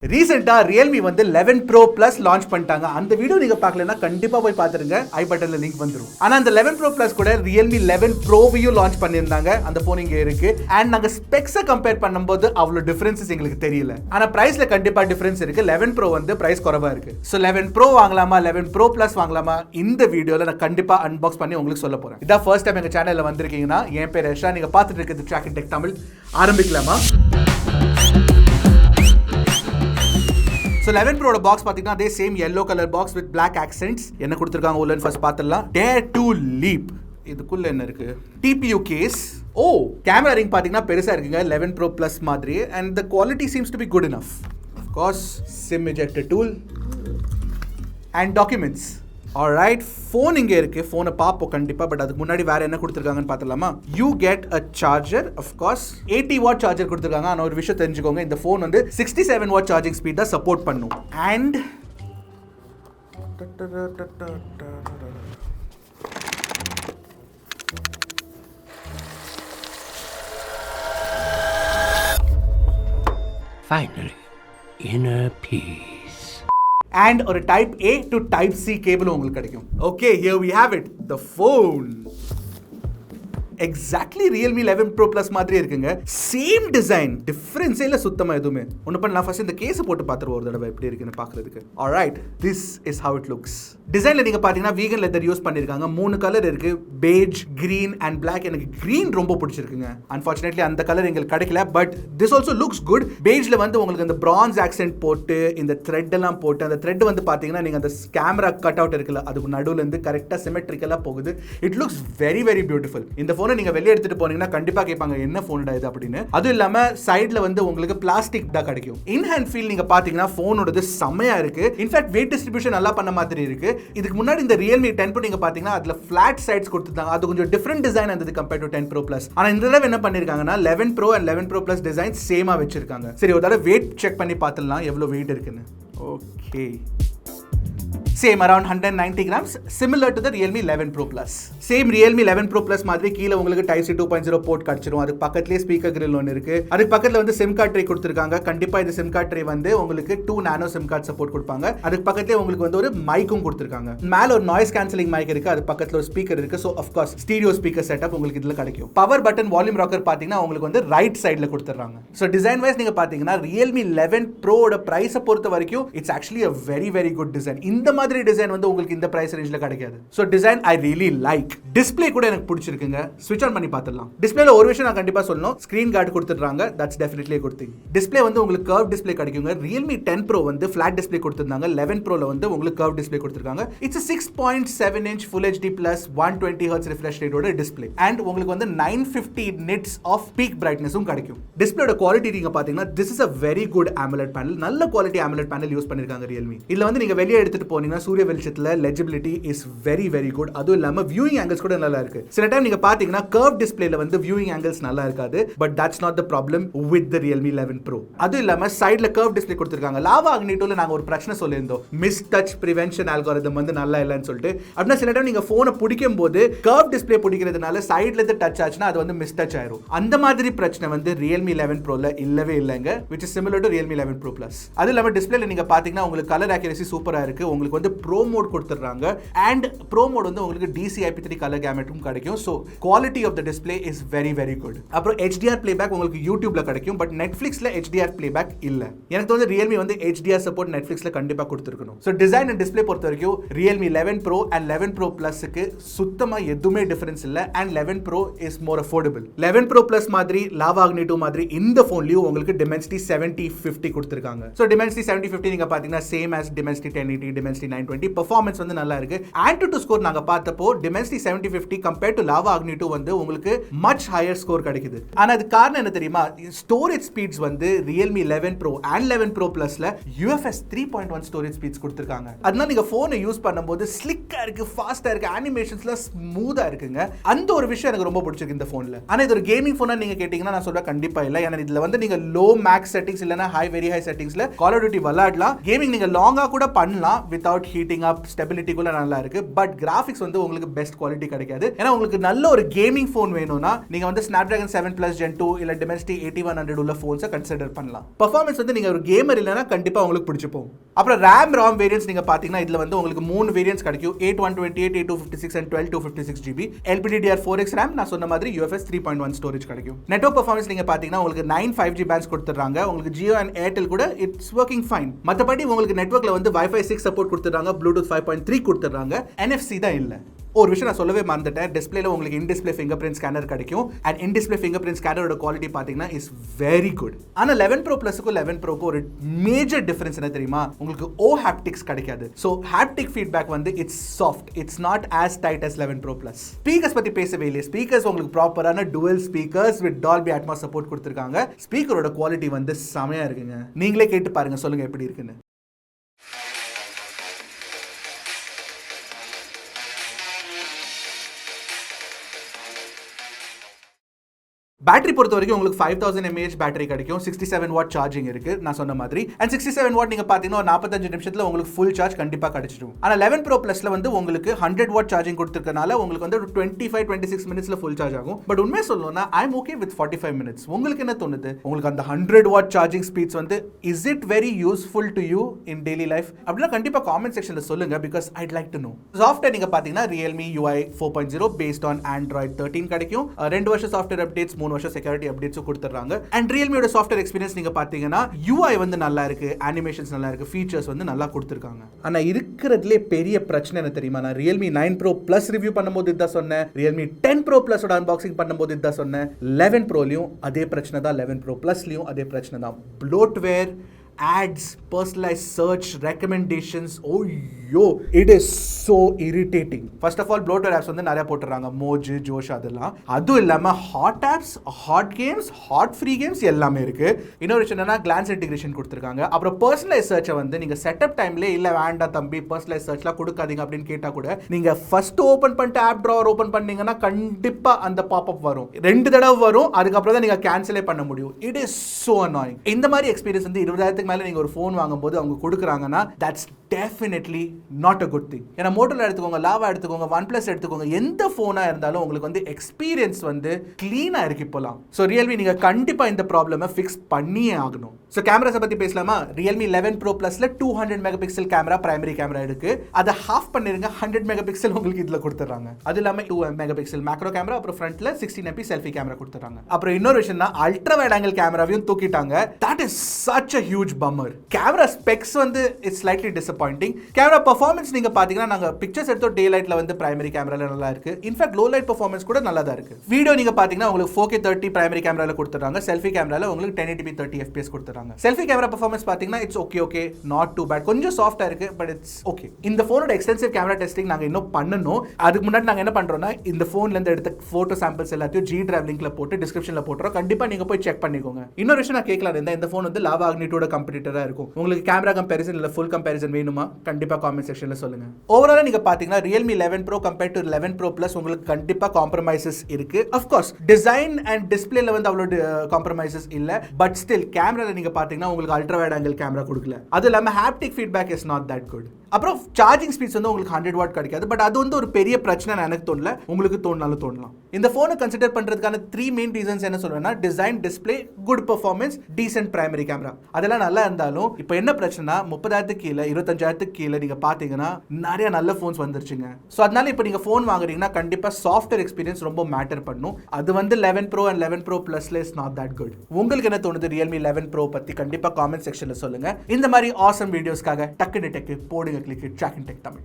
ரீசெண்டா Realme வந்து 11 Pro Plus launch பண்ணிட்டாங்க. அந்த வீடியோ நீங்க பார்க்கலனா கண்டிப்பா போய் பாத்துருங்க. ஐ பட்டன்ல லிங்க் வந்துரும். ஆனா அந்த 11 Pro Plus கூட Realme 11 Pro-வையும் லான்ச் பண்ணிருந்தாங்க. அந்த போன் இங்க இருக்கு. அண்ட் நாங்க ஸ்பெக்ஸை கம்பேர் பண்ணும்போது அவ்வளவு டிஃபரன்சஸ் எங்களுக்கு தெரியல. ஆனா பிரைஸ்ல கண்டிப்பா டிஃபரன்ஸ் இருக்கு. 11 Pro வந்து பிரைஸ் குறைவா இருக்கு. சோ 11 Pro வாங்கலாமா 11 Pro Plus வாங்கலாமா இந்த வீடியோல நான் கண்டிப்பா அன்பாக்ஸ் பண்ணி உங்களுக்கு சொல்ல போறேன். இதான் ஃபர்ஸ்ட் டைம் எங்க சேனல்ல வந்திருக்கீங்கன்னா என் பேர் யஷா. நீங்க பார்த்துட்டு இருக்கிறது Trakin Tech தமிழ். ஆரம்பிக்கலாமா? So 11 Pro box பாத்தீங்கன்னா அதே same yellow color box with black accents. என்ன கொடுத்திருக்காங்க உள்ளன்னு ஃபர்ஸ்ட் பார்த்தலாம். Dare to leap. இதுக்குள்ள என்ன இருக்கு? TPU case. கேமரா ரிங் பாத்தீங்கன்னா பெருசா இருக்குங்க 11 Pro Plus மாதிரி and the quality seems to be good enough. Of course, SIM ejector tool and documents. Alright, phone இங்க இருக்கு. போனை பாப்போம் கண்டிப்பா. பட் அதுக்கு முன்னாடி வேற என்ன கொடுத்திருக்காங்கன்னு பார்த்தலாமா? You get a charger, of course. 80 watt charger கொடுத்திருக்காங்க. ஆனா ஒரு விஷயம் தெரிஞ்சுக்கோங்க, இந்த போன் வந்து 67 watt charging speed தான் சப்போர்ட் பண்ணும். And finally inner peace. And ஒரு type A to type C cable உங்களுக்கு கிடைக்கும். Okay, here we have it, the phone. Exactly Realme 11 Pro Plus மாதிரி இருக்குங்க. சேம் டிசைன், டிஃபரன்ஸே இல்ல சுத்தமா எதுவுமே. ஒன்னு பண்ணலாம், ஃபர்ஸ்ட் இந்த கேஸ் போட்டு பாத்துருவோம் ஒரு தடவை எப்படி இருக்குன்னு பார்க்கிறதுக்கு. Alright, this is how it looks. டிசைன்ல நீங்க பாத்தீங்கன்னா வீகன் லெதர் யூஸ் பண்ணிருக்காங்க. 3 கலர் இருக்கு, beige, green and black. எனக்கு green ரொம்ப பிடிச்சிருக்குங்க. அன்ஃபார்ச்சுனேட்லி அந்த கலர் எங்களுக்கு கிடைக்கல, but this also looks good. பெய்ஜ்ல வந்து உங்களுக்கு அந்த பிரான்ஸ் ஆக்சென்ட் போட்டு இந்த த்ரெட் எல்லாம் போட்டு, அந்த த்ரெட் வந்து பாத்தீங்கன்னா நீங்க அந்த கேமரா கட் அவுட் இருக்குல்ல, அதுக்கு நடுவுல இருந்து கரெக்டா சிமெட்ரிக்கலா போகுது. It looks very very beautiful. இந்த போனை நீங்க வெளிய எடுத்துட்டு போனீங்கன்னா கண்டிப்பா கேட்பாங்க என்ன போன்டா இது அப்படின்னு. அது இல்லாம சைடுல வந்து உங்களுக்கு பிளாஸ்டிக் தான் கிடைக்கும். இன் ஹேண்ட் ஃபீல் நீங்க பாத்தீங்கன்னா போனோடது செமையா இருக்கு. இன்ஃபேக்ட் வெயிட் டிஸ்ட்ரிபியூஷன் நல்லா பண்ண மாதிரி இருக்கு. இதுக்கு முன்னாடி இந்த Realme 10 Pro நீங்க பாத்தீங்கன்னா அதுல ஃபிளாட் சைட்ஸ் கொடுத்திருந்தாங்க. அது கொஞ்சம் டிஃபரண்ட் டிசைன் இருந்தது கம்பேர் டு 10 Pro Plus. ஆனா இந்த தடவை என்ன பண்ணிருக்காங்கன்னா 11 Pro and 11 Pro Plus design சேமா வச்சிருக்காங்க. சரி, ஒரு தடவை வெயிட் செக் பண்ணி பார்த்தலாம் எவ்வளவு வெயிட் இருக்குன்னு. Okay, same around 190 grams, similar to the Realme 11 Pro Plus. Same Realme 11 Pro Plus மாதிரி கீழ உங்களுக்கு Type C 2.0 போர்ட் கிடைச்சிரும். அதுக்கு பக்கத்துலயே ஸ்பீக்கர் grill ஒன்னு இருக்கு. அதுக்கு பக்கத்துல வந்து SIM card tray கொடுத்திருக்காங்க. கண்டிப்பா இந்த SIM card tray வந்து உங்களுக்கு 2 nano SIM card சப்போர்ட் கொடுப்பாங்க. அதுக்கு பக்கத்துலயே உங்களுக்கு வந்து ஒரு மைக்கும் கொடுத்திருக்காங்க. மேல ஒரு நாய்ஸ் கேன்சலிங் மைக் இருக்கு. அது பக்கத்துல ஒரு ஸ்பீக்கர் இருக்கு. So of course stereo speaker setup உங்களுக்கு இதுல கிடைக்கும். பவர் பட்டன், வால்யூம் ராக்கர் பாத்தீங்கன்னா உங்களுக்கு வந்து ரைட் சைடுல கொடுத்துறாங்க. சோ டிசைன் வைஸ் நீங்க பாத்தீங்கன்னா Realme 11 Pro ஓட பிரைஸ பொறுத்த வரைக்கும் it's actually a very very good design. இந்த மாதிரி டிசைன் வந்து உங்களுக்கு இந்த பிரைஸ் ரேஞ்ச்ல கிடைக்காது. So design I really like. Display கூட எனக்கு பிடிச்சிருக்குங்க. ஸ்விட்ச் ஆன் பண்ணி பார்த்துடலாம். டிஸ்ப்ளேல ஒரு விஷயம் நான் கண்டிப்பா சொல்லணும், ஸ்கிரீன் கார்டு கொடுத்துறாங்க. That's definitely a good thing. Display வந்து உங்களுக்கு கர்வ் டிஸ்ப்ளே கிடைக்குங்க. Realme 10 Pro வந்து ஃபிளாட் டிஸ்ப்ளே கொடுத்திருந்தாங்க. 11 Pro ல வந்து உங்களுக்கு கர்வ் டிஸ்ப்ளே கொடுத்திருக்காங்க. It's a 6.7 inch full HD plus 120 Hz refresh rate ஓட டிஸ்ப்ளே. அண்ட் உங்களுக்கு வந்து 950 nits of peak brightness-உம் கிடைக்கும். டிஸ்ப்ளேயோட குவாலிட்டி நீங்க பாத்தீங்கன்னா this is a very good AMOLED panel. நல்ல குவாலிட்டி AMOLED panel யூஸ் பண்ணிருக்காங்க Realme. இதுல வந்து நீங்க வெளிய எடுத்துட்டு போனீங்கன்னா சூரிய வெளிச்சத்துல legibility is very very good. அதுவும் இல்லாம viewing angles கூட நல்லா இருக்கு. சில டைம் நீங்க பாத்தீங்கன்னா curved displayல வந்து viewing angles நல்லா இருக்காது. But that's not the problem with the Realme 11 Pro. அதுவும் இல்லாம சைடுல curved display கொடுத்திருக்காங்க. லாவா அக்னிட்டோல நாங்க ஒரு பிரச்சனை சொல்லியிருந்தோம், மிஸ் டச் பிரிவென்ஷன் அல்காரிதம் வந்து நல்லா இல்லன்னு சொல்லிட்டு. அப்படின்னா சில டைம் நீங்க போனை பிடிக்கும் போது curved display பிடிக்கிறதுனால சைடுல இருந்து டச் ஆச்சுன்னா அது வந்து மிஸ் டச் ஆயிரும். அந்த மாதிரி பிரச்சனை வந்து Realme 11 Pro ல இல்லவே இல்லங்க, which is similar to Realme 11 Pro Plus. அதுவும் இல்லாம டிஸ்ப்ளேல நீங்க பாத்தீங்கன்னா உங்களுக்கு கலர் accuracy சூப்பரா இருக்கு. உங்களுக்கு வந்து ப்ரோ மோட் கொடுத்துறாங்க. அண்ட் ப்ரோ மோட் வந்து உங்களுக்கு DCI-P3 கலர் கேமெட்டும் கிடைக்கும். So quality of the display is very very good. அப்புறம் HDR பிளேபேக் உங்களுக்கு யூடியூப்ல கிடைக்கும். பட் நெட்ஃபிளிக்ஸ்ல HDR பிளேபேக் இல்ல. எனக்கு வந்து Realme வந்து HDR சப்போர்ட் நெட்ஃபிளிக்ஸ்ல கண்டிப்பா கொடுத்திருக்கணும். சோ டிசைன் அண்ட் டிஸ்ப்ளே பொறுத்த வரைக்கும் Realme 11 Pro and 11 Pro Plus-க்கு சுத்தமா எதுவுமே டிஃபரன்ஸ் இல்ல. And 11 Pro is more affordable. 11 Pro Plus மாதிரி லாவா அக்னிட்டோ மாதிரி இந்த போன்லயும் உங்களுக்கு Dimensity 7050 கொடுத்திருக்காங்க. சோ Dimensity 7050 நீங்க பாத்தீங்கன்னா same as Dimensity 1080, Dimensity 920. Performance வந்து நல்லா இருக்கு. Antutu ஸ்கோர் நாங்க பார்த்தப்போ Dimensity 7050 compared to Lava Agnito வந்து உங்களுக்கு much higher ஸ்கோர் கிடைக்குது. ஆனா அது காரணம் என்ன தெரியுமா? ஸ்டோரேஜ் ஸ்பீட்ஸ் வந்து Realme 11 Pro and 11 Pro Plusல UFS 3.1 storage speeds கொடுத்திருக்காங்க. அதனால நீங்க போனை யூஸ் பண்ணும்போது ஸ்லிக்கா இருக்கு, ஃபாஸ்டா இருக்கு, அனிமேஷன்ஸ்ல ஸ்மூதா இருக்குங்க. அந்த ஒரு விஷயம் எனக்கு ரொம்ப பிடிச்சிருக்கு இந்த போன்ல. ஆனா இது ஒரு கேமிங் போனா நீங்க கேட்டீங்கன்னா நான் சொல்றேன் கண்டிப்பா இல்ல. ஏன்னா இதுல வந்து நீங்க லோ மேக்ஸ் செட்டிங்ஸ் இல்லனா ஹை வெரி ஹை செட்டிங்ஸ்ல கால் ஆஃப் டியூட்டி விளையாடலாம். கேமிங் நீங்க லாங்கா கூட பண்ணலாம் without out, heating up, stability கூட நல்லா இருக்கு. பட் கிராஃபிக்ஸ் வந்து உங்களுக்கு பெஸ்ட் குவாலிட்டி கிடைக்காது. ஏன்னா உங்களுக்கு நல்ல ஒரு கேமிங் ஃபோன் வேணும்னா நீங்க வந்து Snapdragon 7 Plus Gen 2 இல்ல Dimensity 8100 உள்ள ஃபோன்ஸை கன்சிடர் பண்ணலாம். பெர்ஃபார்மன்ஸ் வந்து நீங்க ஒரு கேமர் இல்லனா கண்டிப்பா உங்களுக்கு பிடிச்சுப்போம். அப்புறம் RAM ROM வேரியன்ட்ஸ் நீங்க பாத்தீங்கன்னா இதுல வந்து உங்களுக்கு 3 வேரியன்ட்ஸ் கிடைக்கும். 8128, 8256 and 12256 GB. LPDDR4X RAM, நான் சொன்ன மாதிரி UFS 3.1 ஸ்டோரேஜ் கிடைக்கும். நெட்வொர்க் பெர்ஃபார்மன்ஸ் நீங்க பாத்தீங்கன்னா உங்களுக்கு 9 5G பேண்ட்ஸ் கொடுத்துறாங்க. உங்களுக்கு Jio and Airtel கூட இட்ஸ் வர்க்கிங் ஃபைன். மத்தபடி உங்களுக்கு நெட்வொர்க்ல வந்து Wi-Fi 6 சப்போர்ட் கொடுத்துறாங்க, Bluetooth 5.3 கொடுத்துறாங்க, NFC தான் இல்ல. ஒரு விஷயம் நான் சொல்லவே மறந்துட்டேன். டிஸ்பிளேல உங்களுக்கு in display fingerprint scanner கிடைக்கும். And in display fingerprint ஸ்கேனரோட குவாலிட்டி பாத்தீங்கன்னா இஸ் வெரி குட். ஆனா 11 Pro Plusக்கும் 11 Proக்கும் ஒரு மேஜர் டிஃபரன்ஸ் என்ன தெரியுமா? உங்களுக்கு ஹாப்டிக்ஸ் கிடைக்காது. ஸோ ஹாப்டிக் ஃபீட்பேக் வந்து it's soft, it's not as tight as 11 Pro Plus. Speakers பத்தி பேசவே இல்லையே. ஸ்பீக்கர்ஸ் உங்களுக்கு ப்ராப்பரான dual speakers with Dolby Atmos support கொடுத்துருக்காங்க. ஸ்பீக்கரோட குவாலிட்டி வந்து செமையா இருக்குங்க. நீங்களே கேட்டு பாருங்க, சொல்லுங்க எப்படி இருக்குன்னு. பேட்டரி பொறுத்த வரைக்கும் உங்களுக்கு 5000 mAh பேட்டரி கிடைக்கும். 67 வாட் சார்ஜிங் இருக்கு நான் சொன்ன மாதிரி. அண்ட் 67 வாட் நீங்க பாத்தீங்கன்னா 45 நிமிஷத்துல உங்களுக்கு ஃபுல் சார்ஜ் கண்டிப்பா கிடைச்சிடும். ஆனா 11 Pro Plusல வந்து உங்களுக்கு 100 வாட் சார்ஜிங் கொடுத்திருக்கனால உங்களுக்கு வந்து 25-26 மினிட்ஸ்ல ஃபுல் சார்ஜ் ஆகும். பட் உண்மையா சொல்லணும்னா I am okay with 45 minutes. உங்களுக்கு என்ன தோணுது? உங்களுக்கு அந்த 100 வாட் சார்ஜிங் ஸ்பீட்ஸ் வந்து is it very useful to you in daily life? அப்படின்னா கண்டிப்பா காமெண்ட் செக்ஷன்ல சொல்லுங்க, because I'd like to know. Software நீங்க பாத்தீங்கன்னா Realme UI 4.0 based on Android 13 கிடைக்கும். 2 வருஷம் சாஃப்ட்வேர் அப்டேட்ஸ், 3 வருஷம் செக்யூரிட்டி அப்டேட்ஸ் கொடுத்துறாங்க. அண்ட் Realmeயோட சாஃப்ட்வேர் எக்ஸ்பீரியன்ஸ் நீங்க பாத்தீங்கன்னா UI வந்து நல்லா இருக்கு, அனிமேஷன்ஸ் நல்லா இருக்கு, ஃபீச்சர்ஸ் வந்து நல்லா கொடுத்திருக்காங்க. ஆனா இருக்கிறதுலே பெரிய பிரச்சனை என்ன தெரியுமா? நான் Realme 9 Pro Plus ரிவ்யூ பண்ணும்போது இதான் சொன்னேன், Realme 10 Pro Plus ஓட அன்பாக்சிங் பண்ணும்போது இதான் சொன்னேன். 11 Proலயும் அதே பிரச்சனை தான், 11 Pro Plusலயும் அதே பிரச்சனை தான். Bloatware, ads, personalized search, recommendations, oh yo, it is so irritating. First of all, bloatware apps வந்து நிறைய போட்டுறாங்க, மோஜ், ஜோஷ் அதெல்லாம். அதுவும் இல்லாம hot apps, hot games, hot free games எல்லாமே இருக்கு. இன்னொரு விஷயம் என்னன்னா கிளான்ஸ் இன்டிகிரேஷன் கொடுத்துருக்காங்க. அப்புறம் பர்சனலைஸ் சர்ச்சை வந்து நீங்க செட்டப் டைம்ல இல்ல வேண்டாம் தம்பி பர்சனலைஸ் சர்ச்லாம் கொடுக்காதீங்க அப்படின்னு கேட்டா கூட நீங்க ஃபர்ஸ்ட் ஓபன் பண்ணிட்டு ஆப் ட்ராவர் ஓபன் பண்ணீங்கன்னா கண்டிப்பா அந்த பாப்அப் வரும். 2 தடவை வரும், அதுக்கப்புறம் தான் நீங்க கேன்சலே பண்ண முடியும். It is so annoying. இந்த மாதிரி எக்ஸ்பீரியன்ஸ் வந்து 20,000 மேல நீங்க ஒரு ஃபோன் வாங்கும்போது அவங்க கொடுக்குறாங்கன்னா that's definitely not a good thing. ஏன்னா மோட்டோல எடுத்துக்கோங்க, லாவா எடுத்துக்கோங்க, OnePlus எடுத்துக்கோங்க, எந்த ஃபோனா இருந்தாலும் உங்களுக்கு வந்து எக்ஸ்பீரியன்ஸ் வந்து கிளீனா இருக்கு இப்போலாம். ஸோ Realme நீங்க கண்டிப்பா இந்த ப்ராப்ளமை ஃபிக்ஸ் பண்ணியே ஆகணும். ஸோ கேமராஸை பத்தி பேசலாமா? Realme 11 Pro Plusல 200 megapixel camera, primary camera இருக்கு. அதை ஹாஃப் பண்ணிருங்க, 100 மெகாபிக்சல் உங்களுக்கு இதுல கொடுத்துறாங்க. அது இல்லாம 2 மெகாபிக்சல் மேக்ரோ கேமரா, அப்புறம் ஃப்ரண்ட்ல 16 MP செல்ஃபி கேமரா கொடுத்துறாங்க. அப்புறம் இன்னொரு விஷயம்னா அல்ட்ரா வைட் ஆங்கிள் கேமராவையும் தூக்கிட்டாங்க. That is such a huge bummer. Camera specs வந்து it's slightly disappointing. Camera performance நீங்க பாத்தீங்கன்னா நாங்க பிக்சர்ஸ் எடுத்தோம் டே லைட்ல வந்து பிரைமரி கேமரால நல்லா இருக்கு. இன்ஃபேக்ட் லோ லைட் பெர்ஃபார்மன்ஸ் கூட நல்லா தான் இருக்கு. வீடியோ நீங்க பாத்தீங்கன்னா உங்களுக்கு 4K 30 பிரைமரி கேமரால கொடுத்துறாங்க. செல்ஃபி கேமரால உங்களுக்கு 1080p 30 FPS கொடுத்துறாங்க. செல்ஃபி கேமரா பெர்ஃபார்மன்ஸ் பாத்தீங்கன்னா it's okay, not too bad. கொஞ்சம் சாஃப்ட்டா இருக்கு, பட் இட்ஸ் ஓகே. இந்த போனோட எக்ஸ்டென்சிவ் கேமரா டெஸ்டிங் நாங்க இன்னும் பண்ணனும். அதுக்கு முன்னாடி நாங்க என்ன பண்றோம்னா இந்த போன்ல இருந்து எடுத்த போட்டோ சாம்பிள்ஸ் எல்லாத்தையும் G Drive லிங்க்ல போட்டு டிஸ்கிரிப்ஷன்ல போட்டுறோம். கண்டிப்பா நீங்க போய் செக் பண்ணிக்கோங்க. இன்னொரு விஷயம் நான் கேட்கலாம், இந்த போன் வந்து லாவா அக்னிட்டோட கம்பெடிட்டரா இருக்கும். உங்களுக்கு கேமரா கம்பேரிசன் இல்ல ஃபுல் கம்பேரிசன் வேணுமா? கண்டிப்பா காமெண்ட் செக்ஷன்ல சொல்லுங்க. ஓவராலா நீங்க பாத்தீங்கன்னா Realme 11 Pro compared to 11 Pro Plus உங்களுக்கு கண்டிப்பா காம்ப்ரமைசஸ் இருக்கு. ஆஃப் கோர்ஸ் டிசைன் அண்ட் டிஸ்ப்ளேல வந்து அவ்வளவு காம்ப்ரமைசஸ் இல்ல, பட் ஸ்டில் கேமரால நீங்க பாத்தீங்கன்னா உங்களுக்கு அல்ட்ரா வைட் ஆங்கிள் கேமரா கொடுக்கல. அது இல்லாம haptic feedback is not that good. அப்புறம் சார்ஜிங் ஸ்பீட்ஸ் வந்து உங்களுக்கு 100 வாட் கிடைக்காது. பட் அது வந்து ஒரு பெரிய பிரச்சனை எனக்கு தோணல, உங்களுக்கு தோணாலும் தோணலாம். இந்த போனை கன்சிடர் பண்றதுக்கான 3 மெயின் ரீசன்ஸ் என்ன சொல்றேன்னா design, display, good performance, decent primary camera. அதெல்லாம் நல்லா இருந்தாலும் இப்போ என்ன பிரச்சனை, 30,000 கீழே 25,000 கீழே நீங்க பாத்தீங்கன்னா நிறைய நல்ல போன்ஸ் வந்துருச்சுங்க. ஸோ அதனால இப்போ நீங்க போன் வாங்குறீங்கன்னா கண்டிப்பா சாஃப்ட்வேர் எக்ஸ்பீரியன்ஸ் ரொம்ப மேட்டர் பண்ணும். அது வந்து 11 Pro and 11 Pro Plusல இஸ் நாட் தட் குட். உங்களுக்கு என்ன தோணுது Realme 11 Pro பத்தி கண்டிப்பா காமெண்ட் செக்ஷன்ல சொல்லுங்க. இந்த மாதிரி ஆசம் வீடியோஸ்க்காக டக்குனு டெக் போடுங்க, கிளிக் Trakin Tech Tamil.